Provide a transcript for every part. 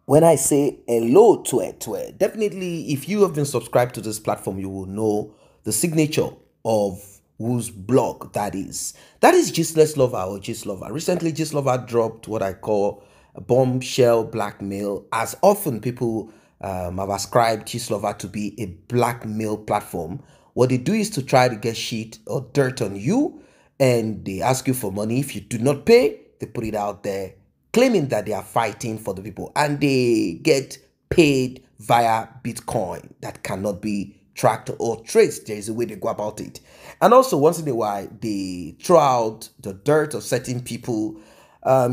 When I say hello to definitely if you have been subscribed to this platform, you will know the signature of whose blog that is. That is ßLACKMA or GISTLOVER. Recently, GISTLOVER dropped what I call a bombshell blackmail. As often people have ascribed GISTLOVER to be a blackmail platform. What they do is to try to get shit or dirt on you, and they ask you for money. If you do not pay, they put it out there claiming that they are fighting for the people, and they get paid via Bitcoin that cannot be tracked or traced. There is a way they go about it. And also, once in a while, they throw out the dirt of certain people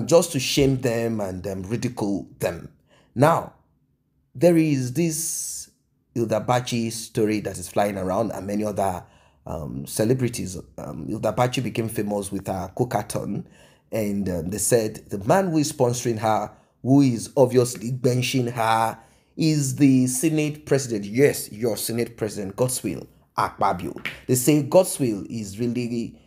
just to shame them and ridicule them. Now, there is this Hilda Baci story that is flying around, and many other celebrities. Hilda Baci became famous with her cocathon, and they said the man who is sponsoring her, who is obviously benching her, is the Senate president. Yes, your Senate president, Godswill AKPABIO. They say Godswill is really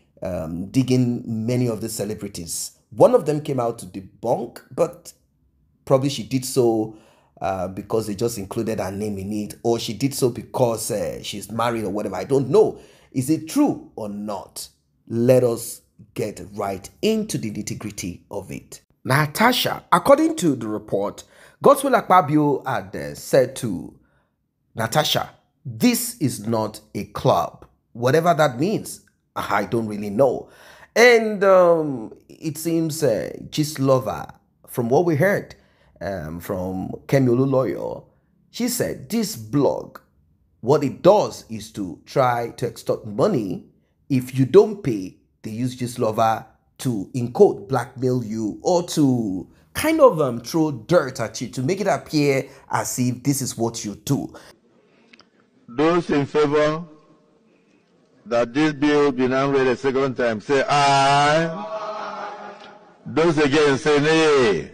digging many of the celebrities. One of them came out to debunk, but probably she did so because they just included her name in it, or she did so because she's married or whatever. I don't know. Is it true or not? Let us get right into the nitty-gritty of it. Natasha, according to the report, Godswill AKPABIO had said to Natasha, this is not a club. Whatever that means, I don't really know. And it seems GISTLOVER, from what we heard from Kemi lawyer, she said this blog, what it does is to try to extort money. If you don't pay, they use GISTLOVER to, in quote, blackmail you, or to kind of throw dirt at you to make it appear as if this is what you do. Those in favor that this bill be now read a second time, say aye. Those against, say nay.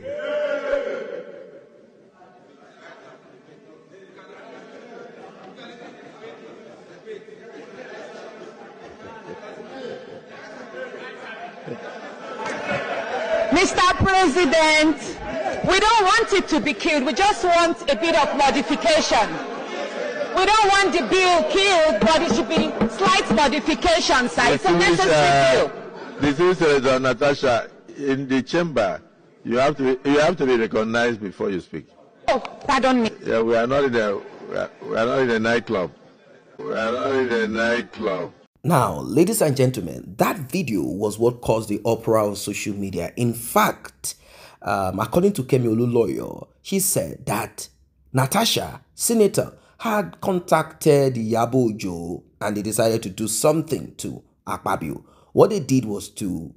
Mr. President, we don't want it to be killed. We just want a bit of modification. We don't want the bill killed, but it should be slight modifications. It's a necessary bill. This is Natasha, in the chamber. You have to be recognized before you speak. Oh, pardon me. Yeah, we are not in a nightclub. We are not in a nightclub. Now, ladies and gentlemen, that video was what caused the uproar on social media. In fact, according to Kemi lawyer, she said that Natasha, senator, had contacted IYABO OJO, and they decided to do something to AKPABIO. What they did was to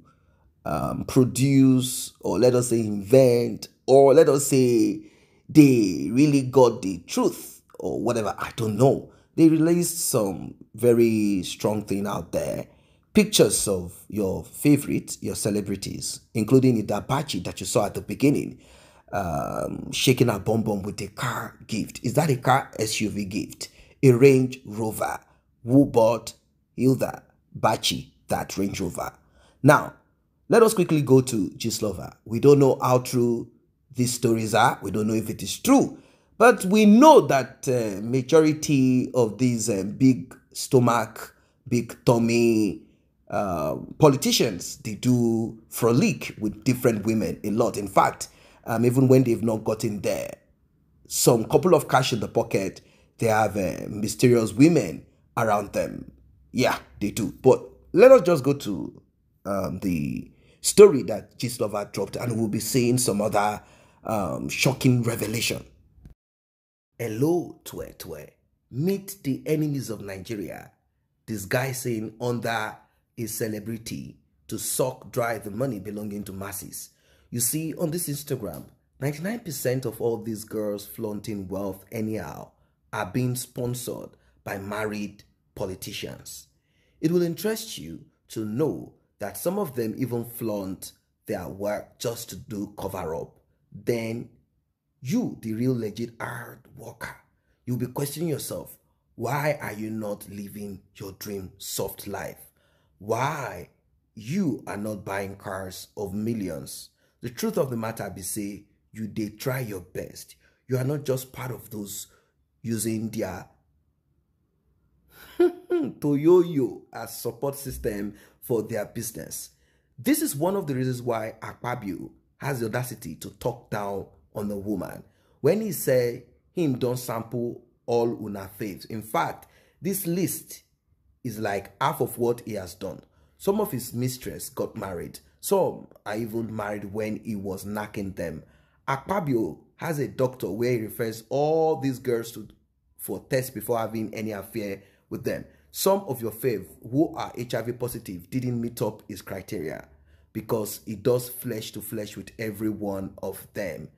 produce, or let us say invent, or let us say they really got the truth or whatever. I don't know. They released some very strong thing out there. Pictures of your favorites, your celebrities, including Hilda Baci that you saw at the beginning, shaking a bum with a car gift. Is that a car? SUV gift? A Range Rover. Who bought Hilda Baci that Range Rover? Now, let us quickly go to GISTLOVER. We don't know how true these stories are. We don't know if it is true. But we know that majority of these big stomach, big tummy politicians, they do frolic with different women a lot. In fact, even when they've not gotten there, some couple of cash in the pocket, they have mysterious women around them. Yeah, they do. But let us just go to the story that GISTLOVER dropped, and we'll be seeing some other shocking revelation. Hello, Twe. Meet the enemies of Nigeria. This guy saying under a celebrity to suck dry the money belonging to masses. You see, on this Instagram, 99% of all these girls flaunting wealth anyhow are being sponsored by married politicians. It will interest you to know that some of them even flaunt their work just to do cover-up. Then you, the real legit hard worker, you'll be questioning yourself, why are you not living your dream soft life? Why you are not buying cars of millions? The truth of the matter be say, you dey try your best. You are not just part of those using their Toyoyo as support system for their business. This is one of the reasons why AKPABIO has the audacity to talk down on the woman when he said him don't sample all una faves. In fact, this list is like half of what he has done. Some of his mistress got married. Some are even married when he was knacking them. AKPABIO has a doctor where he refers all these girls for tests before having any affair with them. Some of your fave who are HIV positive didn't meet up his criteria because he does flesh to flesh with every one of them.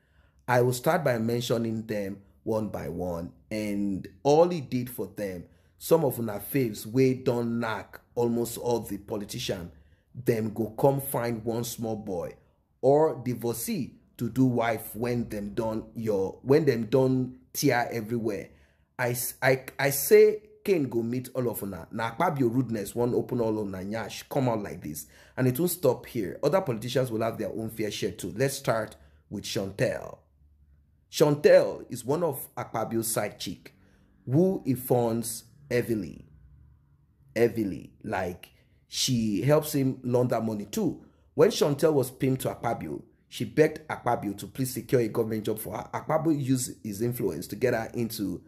I will start by mentioning them one by one, and all he did for them. Some of una faves wey don knack almost all the politician, them go come find one small boy or divorcee to do wife when them done tear everywhere. I say Cain go meet all of una. Na AKPABIO rudeness won't open all on nyash come out like this, and it won't stop here. Other politicians will have their own fair share too. Let's start with Chantel. Chantel is one of AKPABIO's side chick who he funds heavily. Like, she helps him launder money too. When Chantel was pinned to AKPABIO, she begged AKPABIO to please secure a government job for her. AKPABIO used his influence to get her into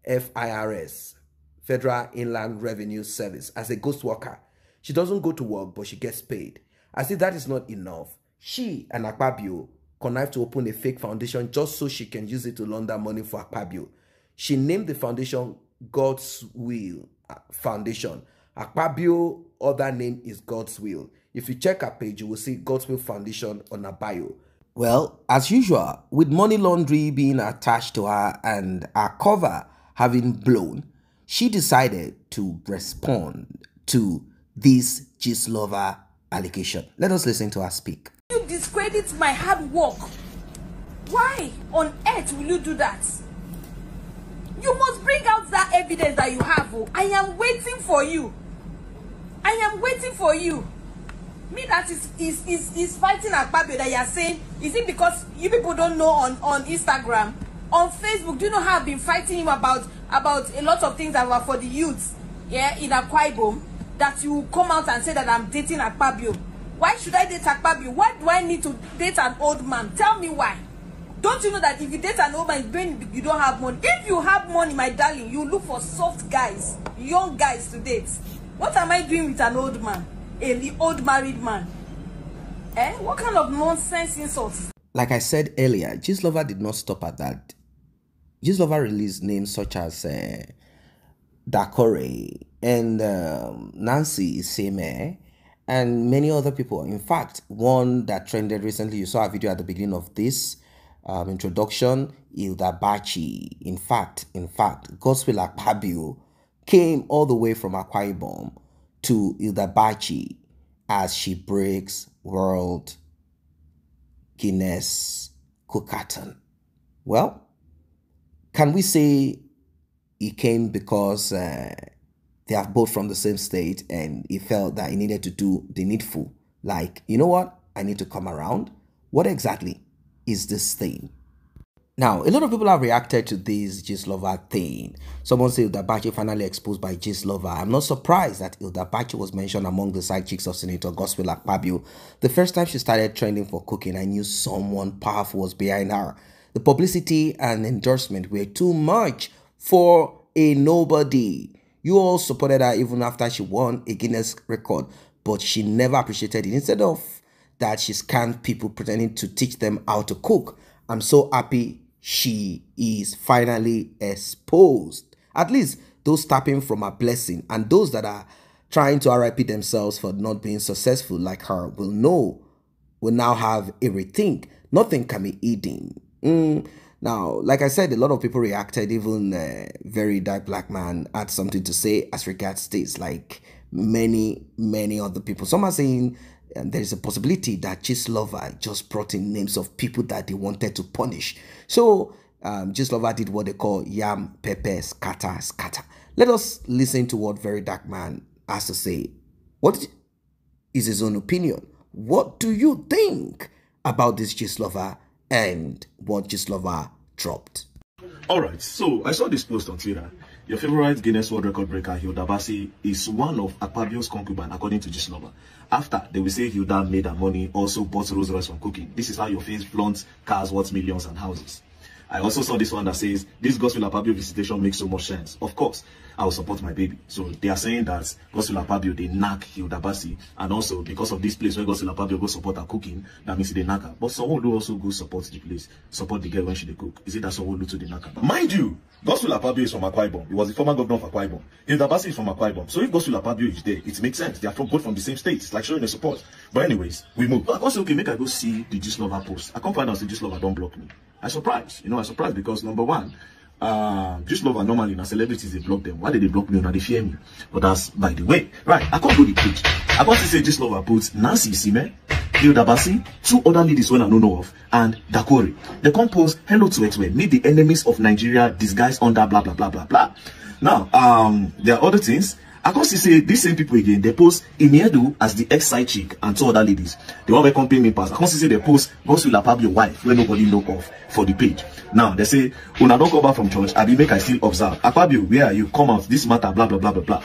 FIRS, Federal Inland Revenue Service, as a ghost worker. She doesn't go to work, but she gets paid. As if that is not enough, she and AKPABIO connived to open a fake foundation just so she can use it to launder money for AKPABIO. She named the foundation God's Will Foundation. AKPABIO other name is God's Will. If you check her page, you will see God's Will Foundation on her bio. Well, as usual, with money laundry being attached to her and her cover having blown, she decided to respond to this GISTLOVER allegation. Let us listen to her speak. You discredit my hard work. Why on earth will you do that? You must bring out that evidence that you have. Oh. I am waiting for you. I am waiting for you. Me that is fighting AKPABIO that you are saying, is it because you people don't know on Instagram? On Facebook, do you know how I've been fighting him about a lot of things that were for the youths, yeah, in Akwa Ibom, that you come out and say that I'm dating AKPABIO? Why should I date AKPABIO? Why do I need to date an old man? Tell me why. Don't you know that if you date an old man, you don't have money? If you have money, my darling, you look for soft guys, young guys to date. What am I doing with an old man? The old married man? What kind of nonsense insults? Like I said earlier, GISTLOVER did not stop at that. GISTLOVER released names such as Dakore and Nancy Iseme and many other people. In fact, one that trended recently, you saw a video at the beginning of this introduction, Hilda Baci. In fact, Gospel AKPABIO came all the way from Akwa Ibom to Hilda Baci as she breaks World Guinness Cookathon. Well, can we say he came because they are both from the same state and he felt that he needed to do the needful? Like, you know what? I need to come around. What exactly is this thing? Now, a lot of people have reacted to this GISTLOVER thing. Someone said Hilda Baci finally exposed by GISTLOVER. I'm not surprised that Hilda Baci was mentioned among the side chicks of Senator Gospel AKPABIO. The first time she started trending for cooking, I knew someone powerful was behind her. The publicity and endorsement were too much for a nobody. You all supported her even after she won a Guinness record, but she never appreciated it. Instead of that, she scammed people pretending to teach them how to cook. I'm so happy she is finally exposed. At least those tapping from her blessing and those that are trying to RIP themselves for not being successful like her will now have a rethink. Nothing can be hidden. Now, like I said, a lot of people reacted. Even very dark black man had something to say as regards this, like many other people. Some are saying there is a possibility that GISTLOVER just brought in names of people that they wanted to punish. So GISTLOVER did what they call yam, pepper, scatter. Let us listen to what very dark man has to say. What is his own opinion? What do you think about this GISTLOVER and what GISTLOVER dropped. Alright, so I saw this post on Twitter. Your favorite Guinness World Record breaker, Hilda Basi, is one of AKPABIO's concubines, according to GISTLOVER. After, they will say Hilda made her money, also bought Rolls Royce from cooking. This is how your face flaunts cars worth millions and houses. I also saw this one that says, this Gospel AKPABIO visitation makes so much sense. Of course, I will support my baby. So they are saying that Gospel AKPABIO, they knack Hilda Basi, and also because of this place where Gospel AKPABIO go support her cooking, that means they knack her. But someone do also go support the place, support the girl when she they cook. Is it that someone do to the knack her? Mind you, Gospel AKPABIO is from Akwa Ibom. He was the former governor of Akwa Ibom. Hilda Basi is from Akwa Ibom. So if Gospel AKPABIO is there, it makes sense. They are both from the same state. It's like showing the support. But anyways, we move. I also, okay, make I go see the GISTLOVER post. I can't find out the GISTLOVER don't block me. I surprised. I surprised because number one, GISTLOVER normally na celebrities they block them. Why did they block me? Now they fear me. But that's by the way. Right, I can't go the page. I can't say GISTLOVER puts Nancy Sime, Hilda Basi, two other ladies when I don't know of, and Dakore. They compose hello to XW, meet the enemies of Nigeria disguised under blah blah blah blah blah. Now, there are other things. I can say these same people again, they post Imiedu as the ex-side chick and two other ladies. They want to company me pass. I can say they post Gospel AKPABIO wife where nobody know of for the page. Now they say, when I don't come back from church, I be make I still observe. AKPABIO, where are you? Come out, this matter, blah blah blah blah blah.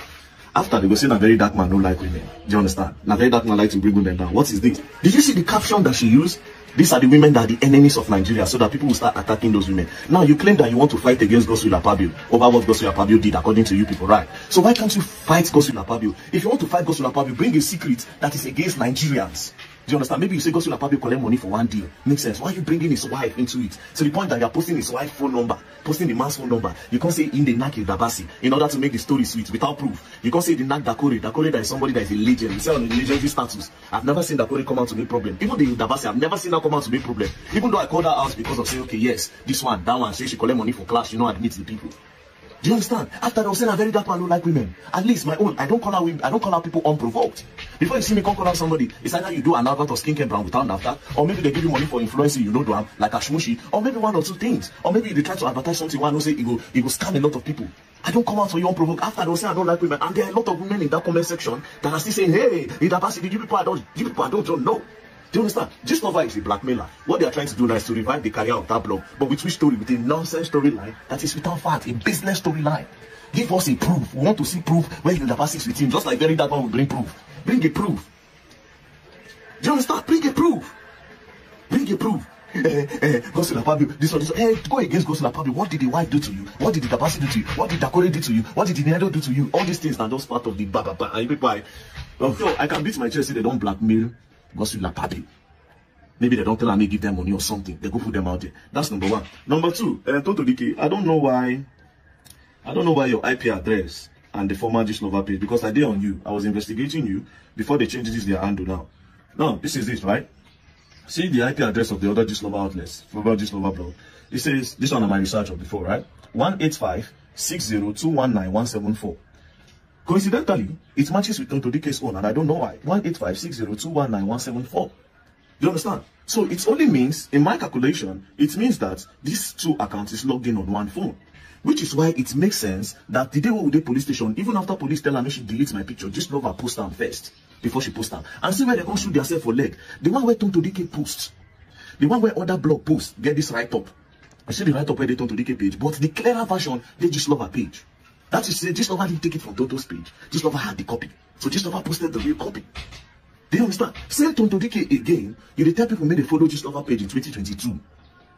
After they go say, a very dark man don't like women. Do you understand? A very dark man like to bring women down. What is this? Did you see the caption that she used? These are the women that are the enemies of Nigeria, so that people will start attacking those women. Now you claim that you want to fight against Gospel AKPABIO over what Gospel AKPABIO did, according to you people, right? So why can't you fight Gospel AKPABIO? If you want to fight Gospel AKPABIO, bring a secret that is against Nigerians. Do you understand? Maybe you say Gospel AKPABIO collect money for one deal. Makes sense. Why are you bringing his wife into it? To the point that you are posting his wife's phone number, posting the man's phone number. You can't say in the knack Hilda Basi in order to make the story sweet without proof. You can't say the knack Dakore. Dakore that is somebody that is a legend. You say on the legendary status. I've never seen Dakore come out to make problem. Even the Hilda Basi, I've never seen her come out to make problem. Even though I called her out because of saying, okay, yes, this one, that one, say she collect money for class, you know, admit the people. Do you understand? After they were saying a very dark man don't like women. At least my own, I don't call out women, I don't call out people unprovoked. Before you see me come call out somebody, it's either you do an advert of skincare brand without after, or maybe they give you money for influencing, you know, do like a shmushi, or maybe one or two things. Or maybe they try to advertise something, one who say it will scam a lot of people. I don't come out for you unprovoked. After they were saying I don't like women, and there are a lot of women in that comment section that are still saying, hey, Hilda Basi, you people I don't know. Do you understand? GISTLOVER is a blackmailer. What they are trying to do now is to revive the career of that blog, but with which story? With a nonsense storyline that is without fact, a business storyline. Give us a proof. We want to see proof where Hilda Basi is with him. Just like very that one will bring proof. Bring a proof. Do you understand? Bring a proof. Bring a proof. Gospel AKPABIO, this one. Hey, go against Gospel AKPABIO. What did the wife do to you? What did Hilda Basi do to you? What did Dakore do to you? What did Iniedo do to you? All these things are just part of the baba. And people, I can beat my chest if they don't blackmail Gospel AKPABIO. Maybe they don't tell me give them money or something. They go put them out there. That's number one. Number two, TONTO DIKEH, I don't know why your IP address and the former GISTLOVER page, because I did on you. I was investigating you before they changed this their handle now. Now, this is this, right? See the IP address of the other GISTLOVER outlets, former GISTLOVER blog. It says, this one on my research of before, right? 185-60-219-174. Coincidentally, it matches with TONTO DIKEH's own, and I don't know why. 185-60-219-174. You understand? So it only means, in my calculation, it means that these two accounts is logged in on one phone. Which is why it makes sense that the day we the police station, even after police tell her she deletes my picture, GISTLOVER post them first before she post them. And see where they come shoot themselves for leg. The one where TONTO DIKEH posts, the one where other blog posts, get this right up. I see the right up where they TONTO DIKEH page, but the clearer version, they GISTLOVER page. That is, GISTLOVER didn't take it from TONTO's page. GISTLOVER had the copy. So GISTLOVER posted the real copy. Do you understand? Say TONTO DIKEH again, you tell people may they follow GISTLOVER page in 2022.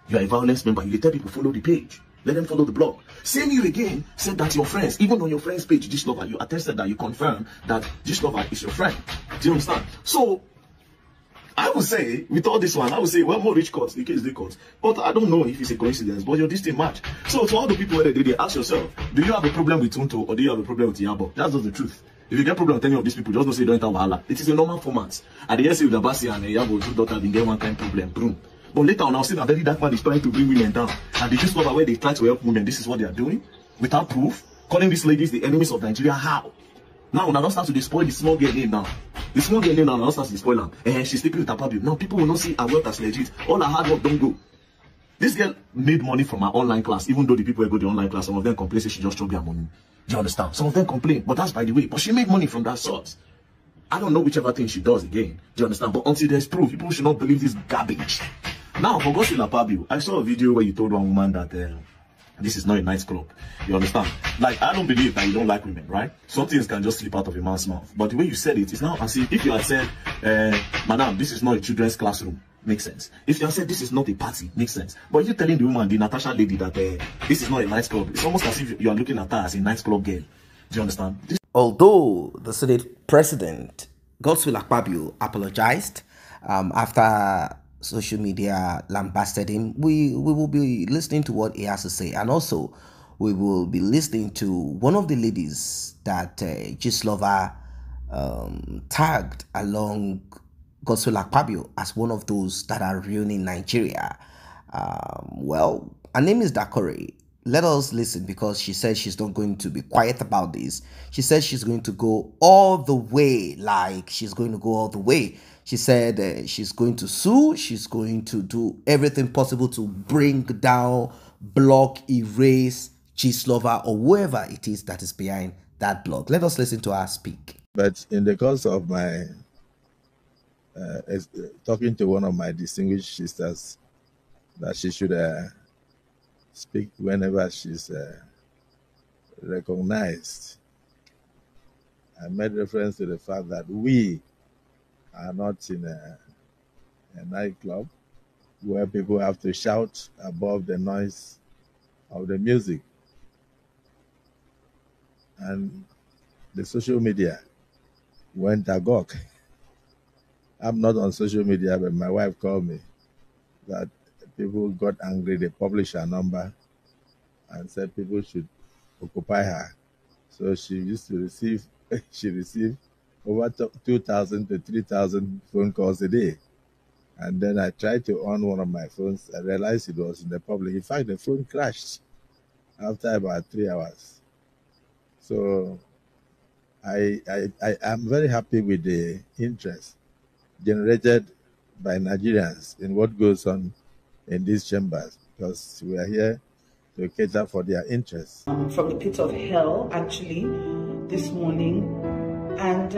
You are a violence member, you tell people follow the page. Let them follow the blog. Same you again said that your friends, even on your friend's page, GISTLOVER, you attested that you confirm that GISTLOVER is your friend. Do you understand? So, I would say, with all this one, I would say, well, more rich cuts, the case they cut. But I don't know if it's a coincidence, but your distinct match. So, to all the people where they ask yourself, do you have a problem with TONTO or do you have a problem with IYABO? That's just the truth. If you get a problem with any of these people, just don't say you don't enter Wahala. It is a normal format. At the end, say with Hilda Basi and IYABO, two daughters, they get one kind of problem. Boom. But later on, I'll see that very dark man is trying to bring women down. And they just know where they try to help women. This is what they are doing. Without proof. Calling these ladies the enemies of Nigeria. How? Now, when I don't start to despoil the small girl name now. The small girl name now, I don't start to despoil them. She's sleeping with AKPABIO. Now, people will not see her wealth as legit. All her hard work don't go. This girl made money from her online class. Even though the people who go to the online class, some of them complain, say she just chop their money. Do you understand? Some of them complain. But that's by the way. But she made money from that source. I don't know whichever thing she does again. Do you understand? But until there's proof, people should not believe this garbage. Now, for Gospel AKPABIO, I saw a video where you told one woman that this is not a nightclub. You understand? Like, I don't believe that you don't like women, right? Some things can just slip out of a man's mouth. But the way you said it, it's now as if you had said, Madam, this is not a children's classroom. Makes sense. If you had said this is not a party, makes sense. But you're telling the woman, the Natasha lady, that this is not a nightclub. It's almost as if you are looking at her as a nightclub girl. Do you understand? Although the Senate President, Gospel AKPABIO, apologized after social media lambasted him, we will be listening to what he has to say, and also we will be listening to one of the ladies that GISTLOVER tagged along Gospel AKPABIO as one of those that are ruining Nigeria. Well, her name is DIKEH. Let us listen, because she said she's not going to be quiet about this. She said she's going to go all the way, like she's going to go all the way. She said she's going to sue, she's going to do everything possible to bring down, block, erase GISTLOVER or whoever it is that is behind that blog. Let us listen to her speak. But in the course of my talking to one of my distinguished sisters, that she should speak whenever she's recognized, I made reference to the fact that we are not in a nightclub where people have to shout above the noise of the music. And the social media went agog. I'm not on social media, but my wife called me that people got angry. They published her number and said people should occupy her. So she used to receive, she received over 2,000 to 3,000 phone calls a day. And then I tried to on one of my phones. I realized it was in the public. In fact, the phone crashed after about 3 hours. So I am very happy with the interest generated by Nigerians in what goes on in these chambers, because we are here to cater for their interests. From the pit of hell, actually, this morning. And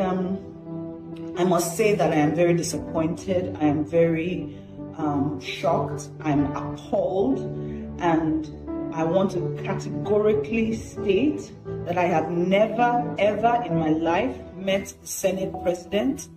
I must say that I am very disappointed. I am very shocked. I'm appalled. And I want to categorically state that I have never, ever in my life met the Senate President.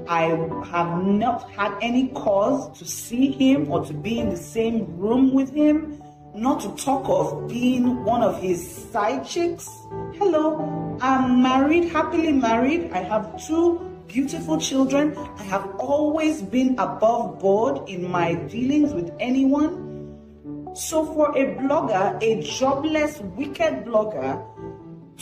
I have not had any cause to see him or to be in the same room with him, not to talk of being one of his side chicks. Hello, I'm married, happily married. I have 2 beautiful children. I have always been above board in my dealings with anyone. So for a blogger, a jobless, wicked blogger,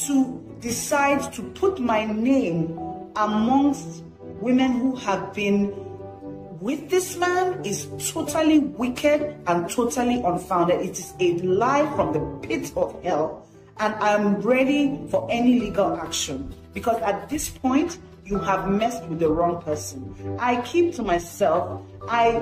to decide to put my name amongst women who have been with this man is totally wicked and totally unfounded. It is a lie from the pit of hell, and I'm ready for any legal action, because at this point you have messed with the wrong person. I keep to myself, I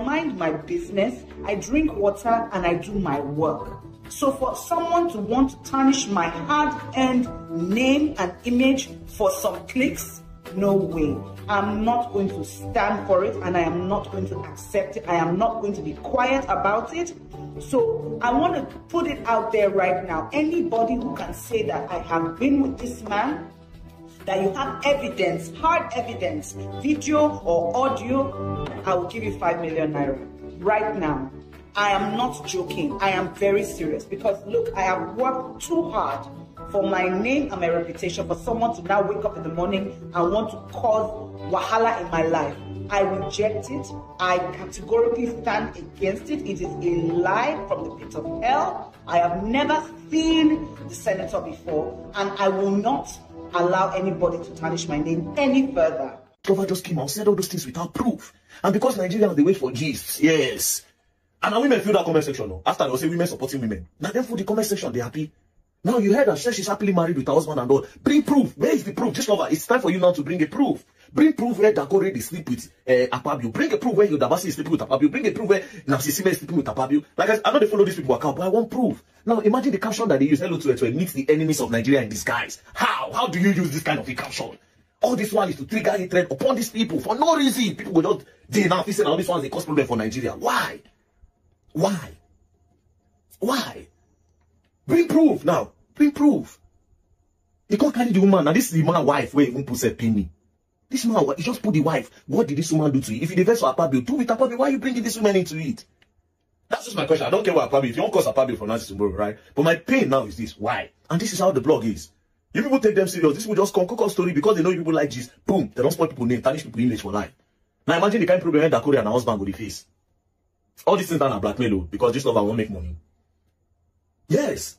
mind my business, I drink water, and I do my work. So for someone to want to tarnish my hard-earned name and image for some clicks, no way. I'm not going to stand for it, and I am not going to accept it. I am not going to be quiet about it. So I want to put it out there right now. Anybody who can say that I have been with this man, that you have evidence, hard evidence, video or audio, I will give you 5 million naira right now. I am not joking. I am very serious, because look, I have worked too hard for my name and my reputation, for someone to now wake up in the morning and want to cause wahala in my life. I reject it. I categorically stand against it. It is a lie from the pit of hell. I have never seen the senator before, and I will not allow anybody to tarnish my name any further. GISTLOVER just came out, said all those things without proof. And because Nigerians, they wait for gists, yes. And now women feel that comment section, no? After they say women supporting women. Now them for the comment section, they happy. Now you heard her say she's happily married with her husband and all. Bring proof. Where is the proof? GISTLOVER, it's time for you now to bring a proof. Bring proof where DIKEH is sleep with AKPABIO. Bring a proof where Yodabasi is sleeping with AKPABIO. Bring a proof where Nansisime is sleeping with AKPABIO. Like I know they follow these people account, but I want proof. Now imagine the caption that they use, hello to meet the enemies of Nigeria in disguise. How? How do you use this kind of a caption? All this one is to trigger hatred upon these people for no reason. People will not they now say all these ones they cause problem for Nigeria. Why? Why? Why? Bring proof now. Bring proof. They can't carry the woman. Now this is the man's wife where even put pin me. This man, he just put the wife. What did this woman do to you? If you invest for AKPABIO, do with AKPABIO. Why are you bringing this woman into it? That's just my question. I don't care what AKPABIO. If you don't cause AKPABIO for now tomorrow, right? But my pain now is this. Why? And this is how the blog is. If people take them serious, this will just come cook story because they know people like this. Boom. They don't spoil people name, tarnish people image for life. Now imagine the kind of problem that Korea and her husband will face. All these things are blackmail because GISTLOVER won't make money. Yes.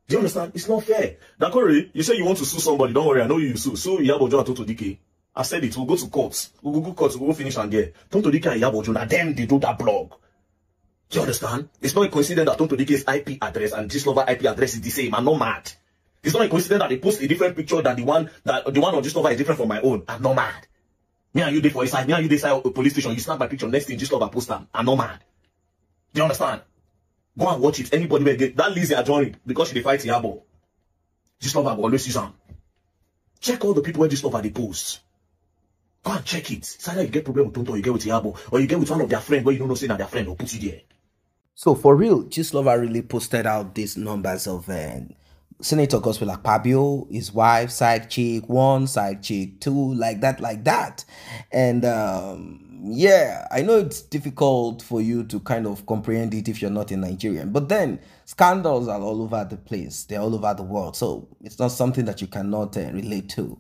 Do you understand? It's not fair. Dakore, you say you want to sue somebody. Don't worry, I know you sue. Sue IYABO and TONTO DIKEH. I said it. We'll go to courts. We'll go to courts. We'll go finish and get. TONTO DIKEH and IYABO now them they do that blog. Do you understand? It's not a coincidence that TONTO DIKEH's IP address and GISTLOVER IP address is the same. I'm not mad. It's not a coincidence that they post a different picture than the one on GISTLOVER is different from my own. I'm not mad. Me and you there for inside. Me and you there a police station. You snap my picture. Next thing GISTLOVER post them. I'm not mad. Do you understand? Go and watch it. Anybody will get that Lizzie adjoining because she fight IYABO. GISTLOVER will always use them. Check all the people where GISTLOVER they post. Go and check it. It's either you get problem with TONTO or you get with IYABO, or you get with one of their friends where you don't know say that their friend will put you there. So for real, GISTLOVER really posted out these numbers of Senator Gospel AKPABIO, his wife, side chick 1, side chick 2, like that. And yeah, I know it's difficult for you to kind of comprehend it if you're not a Nigerian, but then scandals are all over the place. They're all over the world. So it's not something that you cannot relate to.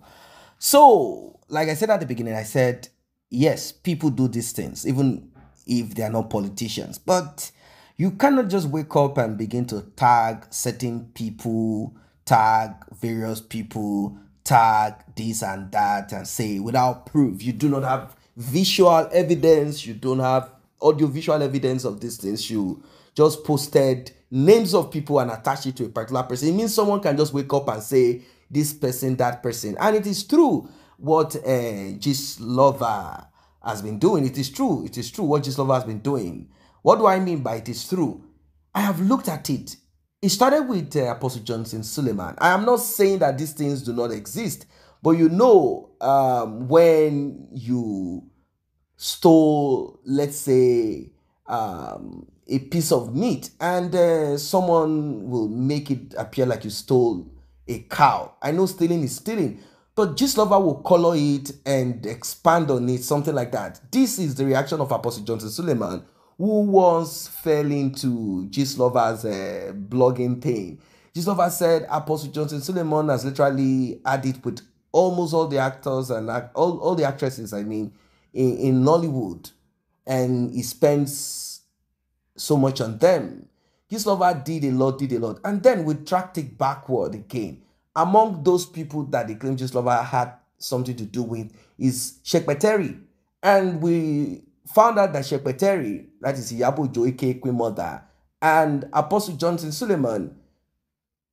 So, like I said at the beginning, I said, yes, people do these things, even if they are not politicians, but you cannot just wake up and begin to tag certain people, tag various people, tag this and that, and say without proof. You do not have visual evidence. You don't have audio-visual evidence of these things. You just posted names of people and attach it to a particular person. It means someone can just wake up and say this person, that person. And it is true what GISTLOVER has been doing. It is true. It is true what GISTLOVER has been doing. What do I mean by it is true? I have looked at it. It started with Apostle Johnson Suleiman. I am not saying that these things do not exist, but you know, when you stole, let's say, a piece of meat and someone will make it appear like you stole a cow. I know stealing is stealing, but GISTLOVER will color it and expand on it, something like that. This is the reaction of Apostle Johnson Suleiman, who once fell into GISTLOVER's blogging pain. GISTLOVER said Apostle Johnson Suleiman has literally had it with almost all the actors and all the actresses, I mean, in Nollywood, and he spends so much on them. GISTLOVER did a lot, and then we tracked it backward again. Among those people that they claim GISTLOVER had something to do with is Shekpeteri, and we found out that Shekpeteri, that is IYABO Joike Queen Mother, and Apostle Johnson Suleiman,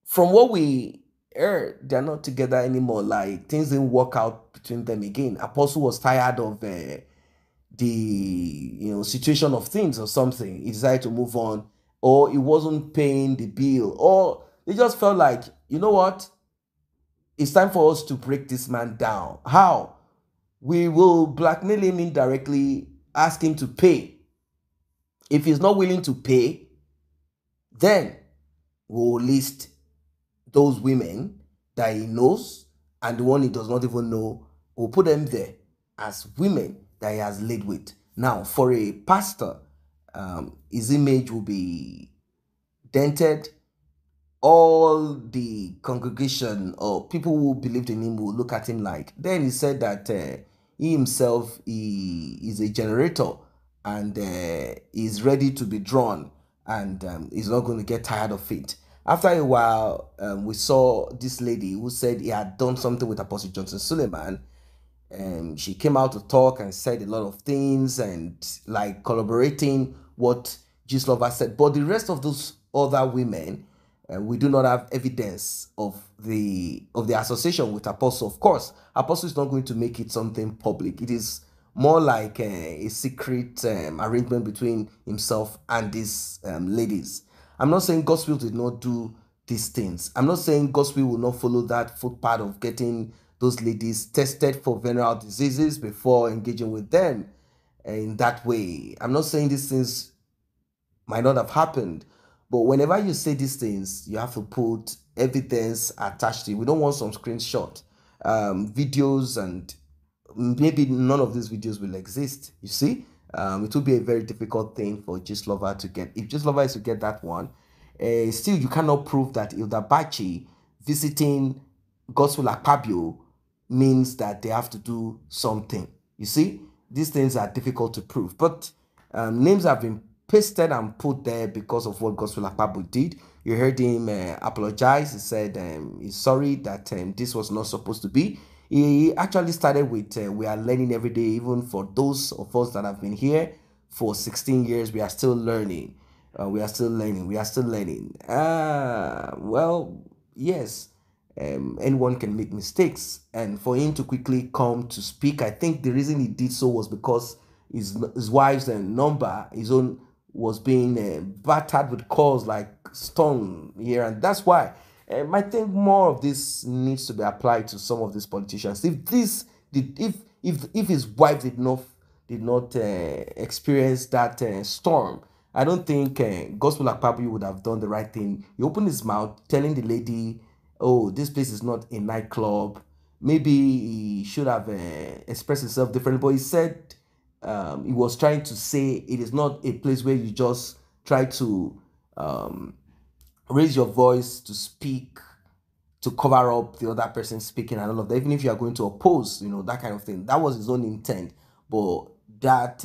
from what we heard, they're not together anymore. Like, things didn't work out between them again. Apostle was tired of the situation of things or something. He decided to move on, or he wasn't paying the bill, or they just felt like, you know what, it's time for us to break this man down. How? We will blackmail him indirectly, ask him to pay. If he's not willing to pay, then we'll list those women that he knows and the one he does not even know. We'll put them there as women that he has laid with. Now, for a pastor, his image will be dented. All the congregation or people who believed in him will look at him like. Then he said that he himself is a generator and is ready to be drawn, and he's not going to get tired of it. After a while, we saw this lady who said he had done something with Apostle Johnson Suleiman. She came out to talk and said a lot of things and like collaborating what GISTLOVER said. But the rest of those other women, we do not have evidence of the association with Apostle. Of course, Apostle is not going to make it something public. It is more like a secret arrangement between himself and these ladies. I'm not saying Gospel did not do these things. I'm not saying Gospel will not follow that footpath of getting those ladies tested for venereal diseases before engaging with them in that way. I'm not saying these things might not have happened, but whenever you say these things, you have to put evidence attached to it. We don't want some screenshot videos, and maybe none of these videos will exist. You see, it will be a very difficult thing for GISTLOVER to get. If GISTLOVER is to get that one, still you cannot prove that Hilda Baci visiting Gospel AKPABIO means that they have to do something. You see, these things are difficult to prove, but names have been pasted and put there because of what Gospel AKPABIO did. You heard him apologize. He said he's sorry that this was not supposed to be. He actually started with we are learning every day. Even for those of us that have been here for 16 years, we are still learning. We are still learning. We are still learning. Well, yes, anyone can make mistakes. And for him to quickly come to speak, I think the reason he did so was because his wife's number, his own, was being battered with calls like stone here, and that's why I think more of this needs to be applied to some of these politicians. If his wife did not experience that storm, I don't think Gospel AKPABIO would have done the right thing. He opened his mouth telling the lady, oh, this place is not a nightclub. Maybe he should have expressed himself differently, but he said he was trying to say it is not a place where you just try to raise your voice to speak, to cover up the other person speaking and all of that, even if you are going to oppose, you know, that kind of thing. That was his own intent, but that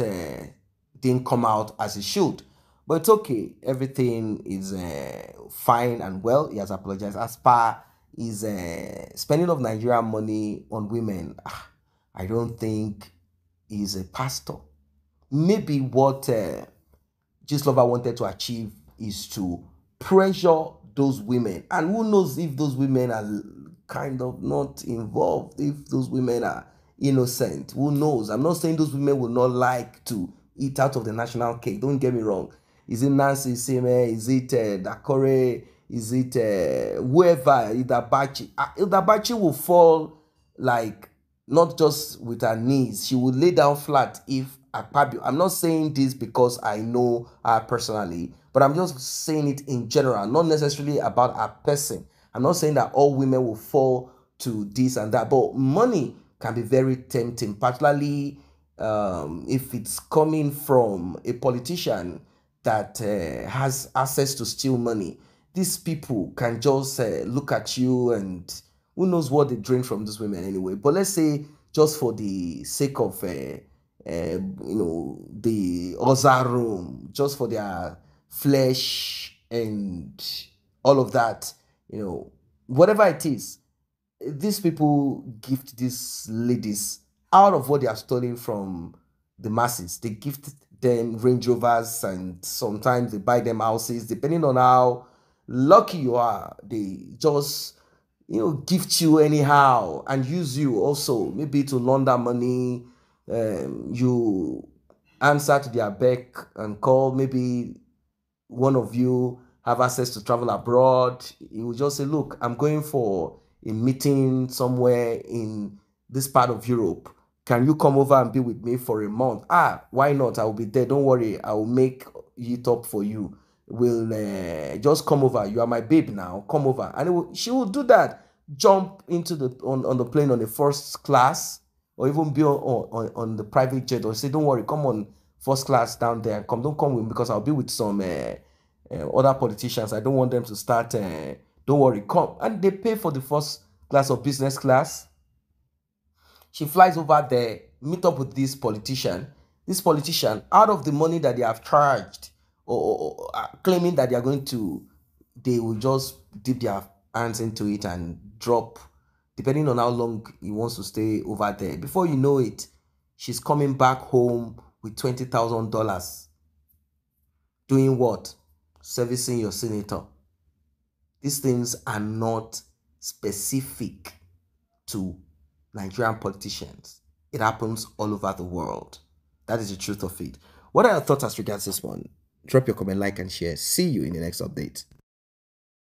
didn't come out as it should. But it's okay. Everything is fine and well. He has apologized. As far as spending of Nigerian money on women, I don't think he's a pastor. Maybe what GISTLOVER wanted to achieve is to pressure those women, and who knows if those women are kind of not involved, if those women are innocent, who knows. I'm not saying those women will not like to eat out of the national cake, don't get me wrong. Is it Nancy Sime? Is it Dakore? Is it whoever? Hilda Baci? Hilda Baci will fall, like, not just with her knees, she will lay down flat if AKPABIO. I'm not saying this because I know her personally, but I'm just saying it in general, not necessarily about a person. I'm not saying that all women will fall to this and that, but money can be very tempting, particularly if it's coming from a politician that has access to steal money. These people can just look at you, and who knows what they drain from these women anyway. But let's say, just for the sake of you know, the other room, just for their flesh and all of that, you know, whatever it is, these people gift these ladies out of what they are stealing from the masses. They gift them Range Rovers, and sometimes they buy them houses, depending on how lucky you are. They just, you know, gift you anyhow and use you also, maybe to launder money. You answer to their beck and call. Maybe one of you have access to travel abroad. You will just say, look, I'm going for a meeting somewhere in this part of Europe. Can you come over and be with me for a month? Why not? I will be there. Don't worry. I will make it up for you. We'll just come over. You are my babe now. Come over. And she will do that. Jump into the on the plane on the first class, or even be on the private jet, or say, don't worry, come on first class down there. Don't come with me, because I'll be with some other politicians. I don't want them to start. Don't worry, come. And they pay for the first class or business class. She flies over there, meet up with this politician. This politician, out of the money that they have charged, or claiming that they are going to, they will just dip their hands into it and drop, depending on how long he wants to stay over there. Before you know it, she's coming back home with $20,000. Doing what? Servicing your senator. These things are not specific to Nigerian politicians. It happens all over the world. That is the truth of it. What are your thoughts as regards this one? Drop your comment, like, and share. See you in the next update.